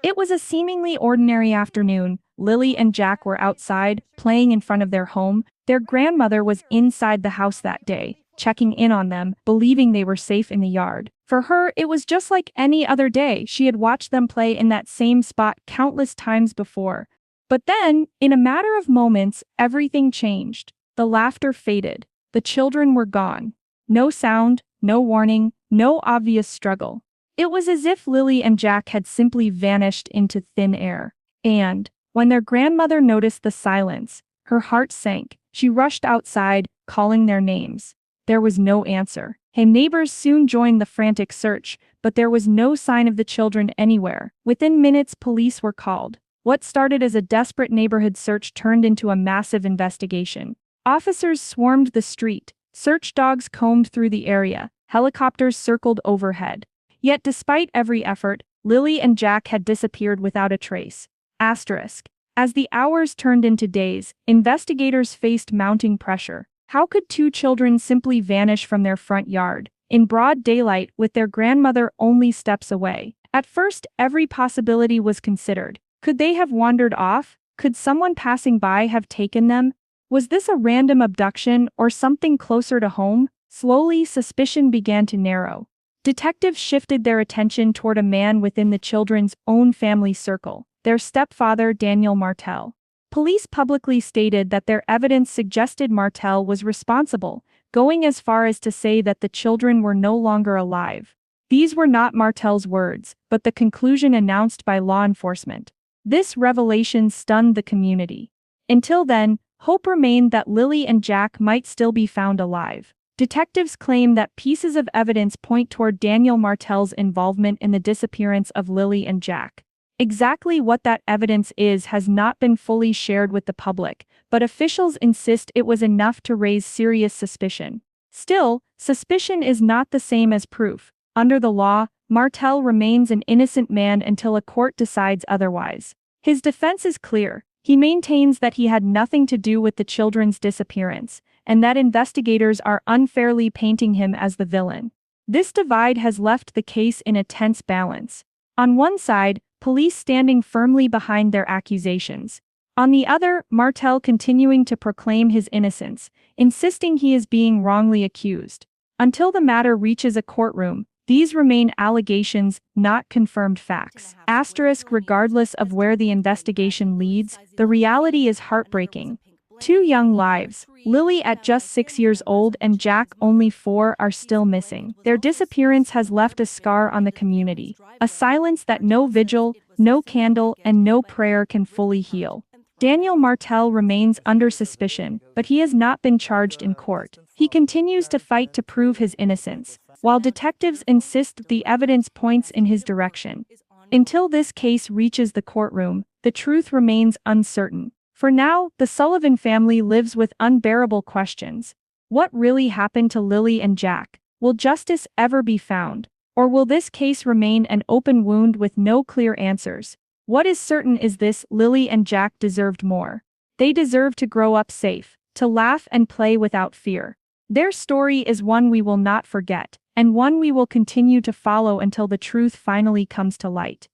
It was a seemingly ordinary afternoon. Lily and Jack were outside, playing in front of their home. Their grandmother was inside the house that day, checking in on them, believing they were safe in the yard. For her, it was just like any other day. She had watched them play in that same spot countless times before. But then, in a matter of moments, everything changed. The laughter faded. The children were gone. No sound, no warning, no obvious struggle. It was as if Lily and Jack had simply vanished into thin air. And, when their grandmother noticed the silence, her heart sank. She rushed outside, calling their names. There was no answer. Her neighbors soon joined the frantic search, but there was no sign of the children anywhere. Within minutes, police were called. What started as a desperate neighborhood search turned into a massive investigation. Officers swarmed the street. Search dogs combed through the area. Helicopters circled overhead. Yet despite every effort, Lily and Jack had disappeared without a trace. Asterisk. As the hours turned into days, investigators faced mounting pressure. How could two children simply vanish from their front yard, in broad daylight with their grandmother only steps away? At first, every possibility was considered. Could they have wandered off? Could someone passing by have taken them? Was this a random abduction or something closer to home? Slowly, suspicion began to narrow. Detectives shifted their attention toward a man within the children's own family circle, their stepfather Daniel Martell. Police publicly stated that their evidence suggested Martell was responsible, going as far as to say that the children were no longer alive. These were not Martell's words, but the conclusion announced by law enforcement. This revelation stunned the community. Until then, hope remained that Lily and Jack might still be found alive. Detectives claim that pieces of evidence point toward Daniel Martell's involvement in the disappearance of Lily and Jack. Exactly what that evidence is has not been fully shared with the public, but officials insist it was enough to raise serious suspicion. Still, suspicion is not the same as proof. Under the law, Martell remains an innocent man until a court decides otherwise. His defense is clear. He maintains that he had nothing to do with the children's disappearance, and that investigators are unfairly painting him as the villain. This divide has left the case in a tense balance. On one side, police standing firmly behind their accusations. On the other, Martell continuing to proclaim his innocence, insisting he is being wrongly accused. Until the matter reaches a courtroom, these remain allegations, not confirmed facts. Asterisk, regardless of where the investigation leads, the reality is heartbreaking. Two young lives, Lily at just 6 years old and Jack only 4, are still missing. Their disappearance has left a scar on the community, a silence that no vigil, no candle, and no prayer can fully heal. Daniel Martell remains under suspicion, but he has not been charged in court. He continues to fight to prove his innocence, while detectives insist that the evidence points in his direction. Until this case reaches the courtroom, the truth remains uncertain. For now, the Sullivan family lives with unbearable questions. What really happened to Lily and Jack? Will justice ever be found? Or will this case remain an open wound with no clear answers? What is certain is this: Lily and Jack deserved more. They deserve to grow up safe, to laugh and play without fear. Their story is one we will not forget, and one we will continue to follow until the truth finally comes to light.